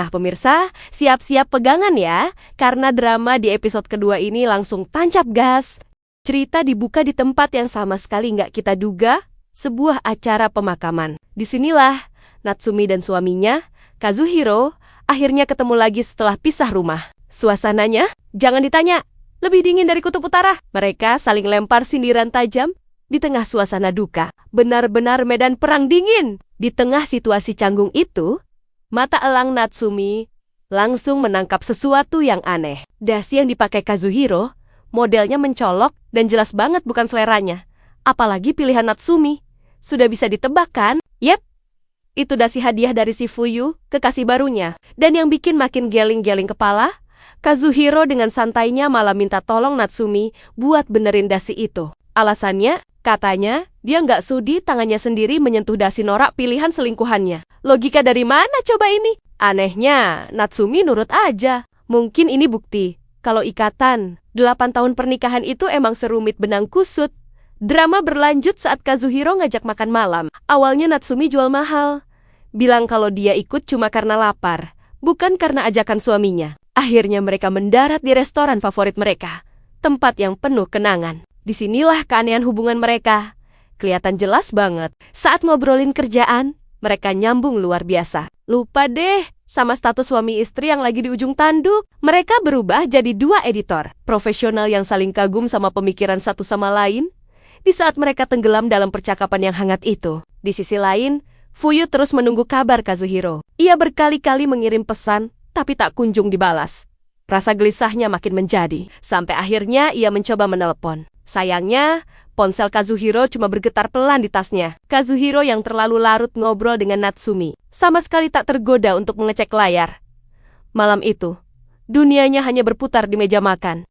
Nah pemirsa, siap-siap pegangan ya, karena drama di episode kedua ini langsung tancap gas. Cerita dibuka di tempat yang sama sekali nggak kita duga, sebuah acara pemakaman. Disinilah Natsumi dan suaminya, Kazuhiro, akhirnya ketemu lagi setelah pisah rumah. Suasananya, jangan ditanya, lebih dingin dari kutub utara. Mereka saling lempar sindiran tajam di tengah suasana duka. Benar-benar medan perang dingin. Di tengah situasi canggung itu, mata elang Natsumi langsung menangkap sesuatu yang aneh. Dasi yang dipakai Kazuhiro, modelnya mencolok dan jelas banget bukan seleranya. Apalagi pilihan Natsumi. Sudah bisa ditebak kan? Yep, itu dasi hadiah dari si Fuyu, kekasih barunya. Dan yang bikin makin geling-geling kepala, Kazuhiro dengan santainya malah minta tolong Natsumi buat benerin dasi itu. Alasannya, katanya, dia nggak sudi tangannya sendiri menyentuh dasi norak pilihan selingkuhannya. Logika dari mana coba ini? Anehnya, Natsumi nurut aja. Mungkin ini bukti kalau ikatan 8 tahun pernikahan itu emang serumit benang kusut. Drama berlanjut saat Kazuhiro ngajak makan malam. Awalnya Natsumi jual mahal. Bilang kalau dia ikut cuma karena lapar, bukan karena ajakan suaminya. Akhirnya mereka mendarat di restoran favorit mereka, tempat yang penuh kenangan. Disinilah keanehan hubungan mereka. Kelihatan jelas banget. Saat ngobrolin kerjaan, mereka nyambung luar biasa. Lupa deh sama status suami istri yang lagi di ujung tanduk. Mereka berubah jadi dua editor, profesional yang saling kagum sama pemikiran satu sama lain. Di saat mereka tenggelam dalam percakapan yang hangat itu. Di sisi lain, Fuyu terus menunggu kabar Kazuhiro. Ia berkali-kali mengirim pesan, tapi tak kunjung dibalas. Rasa gelisahnya makin menjadi, sampai akhirnya ia mencoba menelpon. Sayangnya, ponsel Kazuhiro cuma bergetar pelan di tasnya. Kazuhiro yang terlalu larut ngobrol dengan Natsumi, sama sekali tak tergoda untuk mengecek layar. Malam itu, dunianya hanya berputar di meja makan.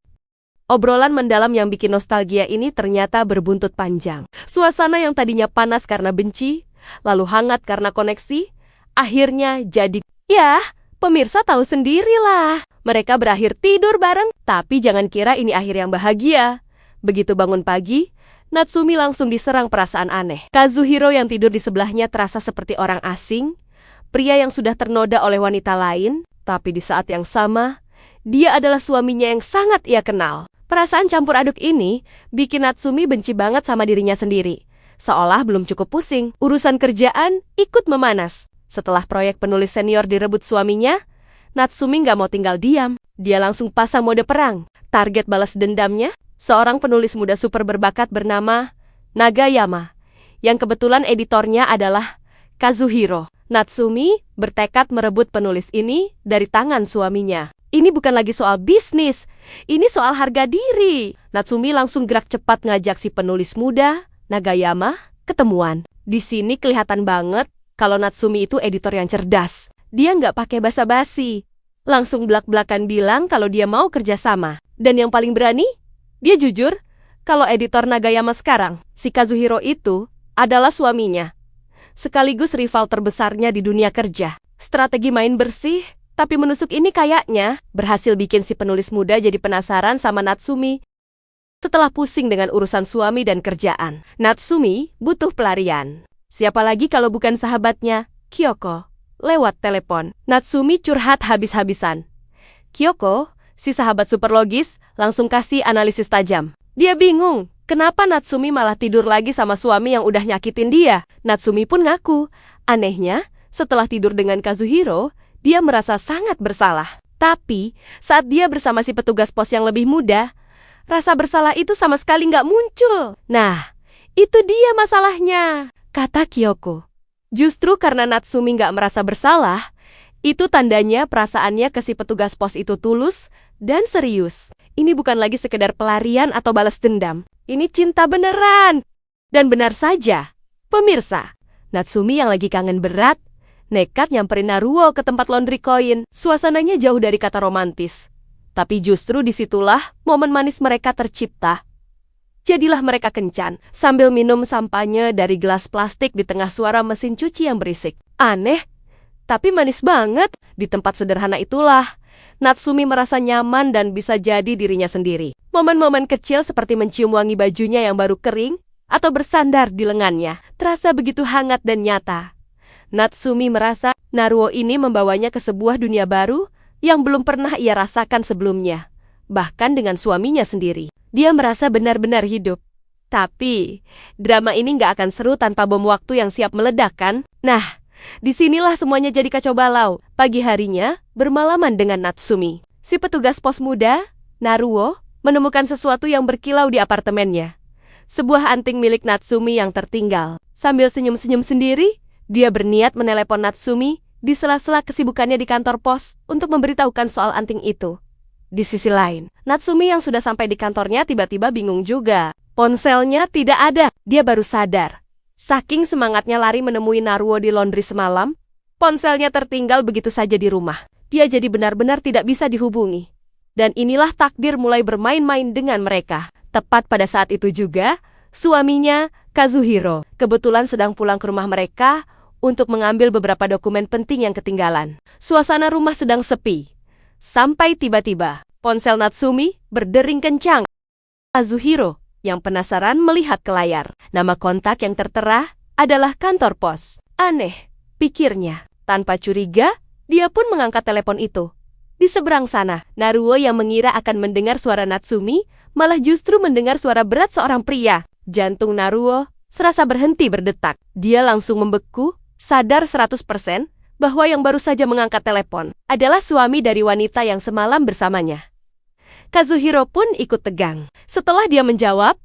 Obrolan mendalam yang bikin nostalgia ini ternyata berbuntut panjang. Suasana yang tadinya panas karena benci, lalu hangat karena koneksi, akhirnya jadi... Ya, pemirsa tahu sendirilah. Mereka berakhir tidur bareng, tapi jangan kira ini akhir yang bahagia. Begitu bangun pagi, Natsumi langsung diserang perasaan aneh. Kazuhiro yang tidur di sebelahnya terasa seperti orang asing, pria yang sudah ternoda oleh wanita lain, tapi di saat yang sama, dia adalah suaminya yang sangat ia kenal. Perasaan campur aduk ini bikin Natsumi benci banget sama dirinya sendiri. Seolah belum cukup pusing, urusan kerjaan ikut memanas. Setelah proyek penulis senior direbut suaminya, Natsumi nggak mau tinggal diam. Dia langsung pasang mode perang. Target balas dendamnya, seorang penulis muda super berbakat bernama Nagayama, yang kebetulan editornya adalah Kazuhiro. Natsumi bertekad merebut penulis ini dari tangan suaminya. Ini bukan lagi soal bisnis, ini soal harga diri. Natsumi langsung gerak cepat ngajak si penulis muda, Nagayama, ketemuan. Di sini kelihatan banget kalau Natsumi itu editor yang cerdas. Dia nggak pakai basa-basi. Langsung belak-belakan bilang kalau dia mau kerjasama. Dan yang paling berani, dia jujur kalau editor Nagayama sekarang, si Kazuhiro itu, adalah suaminya. Sekaligus rival terbesarnya di dunia kerja. Strategi main bersih, tapi menusuk ini kayaknya berhasil bikin si penulis muda jadi penasaran sama Natsumi. Setelah pusing dengan urusan suami dan kerjaan, Natsumi butuh pelarian. Siapa lagi kalau bukan sahabatnya, Kyoko. Lewat telepon, Natsumi curhat habis-habisan. Kyoko, si sahabat super logis, langsung kasih analisis tajam. Dia bingung, kenapa Natsumi malah tidur lagi sama suami yang udah nyakitin dia. Natsumi pun ngaku, anehnya, setelah tidur dengan Kazuhiro, dia merasa sangat bersalah. Tapi, saat dia bersama si petugas pos yang lebih muda, rasa bersalah itu sama sekali nggak muncul. Nah, itu dia masalahnya, kata Kyoko. Justru karena Natsumi nggak merasa bersalah, itu tandanya perasaannya ke si petugas pos itu tulus dan serius. Ini bukan lagi sekedar pelarian atau balas dendam. Ini cinta beneran. Dan benar saja, pemirsa, Natsumi yang lagi kangen berat, nekat nyamperin Naruo ke tempat laundry koin. Suasananya jauh dari kata romantis. Tapi justru disitulah momen manis mereka tercipta. Jadilah mereka kencan, sambil minum sampahnya dari gelas plastik di tengah suara mesin cuci yang berisik. Aneh, tapi manis banget. Di tempat sederhana itulah, Natsumi merasa nyaman dan bisa jadi dirinya sendiri. Momen-momen kecil seperti mencium wangi bajunya yang baru kering, atau bersandar di lengannya, terasa begitu hangat dan nyata. Natsumi merasa Naruo ini membawanya ke sebuah dunia baru yang belum pernah ia rasakan sebelumnya. Bahkan dengan suaminya sendiri. Dia merasa benar-benar hidup. Tapi, drama ini nggak akan seru tanpa bom waktu yang siap meledak kan? Nah, disinilah semuanya jadi kacau balau. Pagi harinya, bermalaman dengan Natsumi. Si petugas pos muda, Naruo, menemukan sesuatu yang berkilau di apartemennya. Sebuah anting milik Natsumi yang tertinggal. Sambil senyum-senyum sendiri, dia berniat menelepon Natsumi di sela-sela kesibukannya di kantor pos untuk memberitahukan soal anting itu. Di sisi lain, Natsumi yang sudah sampai di kantornya tiba-tiba bingung juga. Ponselnya tidak ada. Dia baru sadar. Saking semangatnya lari menemui Naruo di laundry semalam, ponselnya tertinggal begitu saja di rumah. Dia jadi benar-benar tidak bisa dihubungi. Dan inilah takdir mulai bermain-main dengan mereka. Tepat pada saat itu juga, suaminya, Kazuhiro, kebetulan sedang pulang ke rumah mereka untuk mengambil beberapa dokumen penting yang ketinggalan. Suasana rumah sedang sepi. Sampai tiba-tiba, ponsel Natsumi berdering kencang. Kazuhiro, yang penasaran melihat ke layar. Nama kontak yang tertera adalah kantor pos. Aneh, pikirnya. Tanpa curiga, dia pun mengangkat telepon itu. Di seberang sana, Naruo yang mengira akan mendengar suara Natsumi, malah justru mendengar suara berat seorang pria. Jantung Naruo serasa berhenti berdetak. Dia langsung membeku, sadar 100% bahwa yang baru saja mengangkat telepon adalah suami dari wanita yang semalam bersamanya. Kazuhiro pun ikut tegang. Setelah dia menjawab,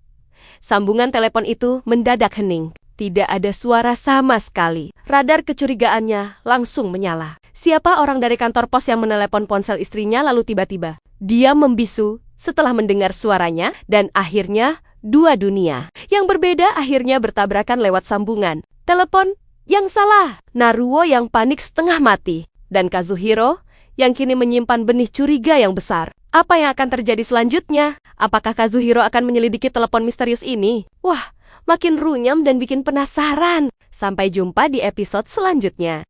sambungan telepon itu mendadak hening. Tidak ada suara sama sekali. Radar kecurigaannya langsung menyala. Siapa orang dari kantor pos yang menelepon ponsel istrinya lalu tiba-tiba dia membisu setelah mendengar suaranya dan akhirnya dua dunia yang berbeda akhirnya bertabrakan lewat sambungan telepon yang salah. Naruo yang panik setengah mati dan Kazuhiro yang kini menyimpan benih curiga yang besar. Apa yang akan terjadi selanjutnya? Apakah Kazuhiro akan menyelidiki telepon misterius ini? Wah, makin runyam dan bikin penasaran. Sampai jumpa di episode selanjutnya.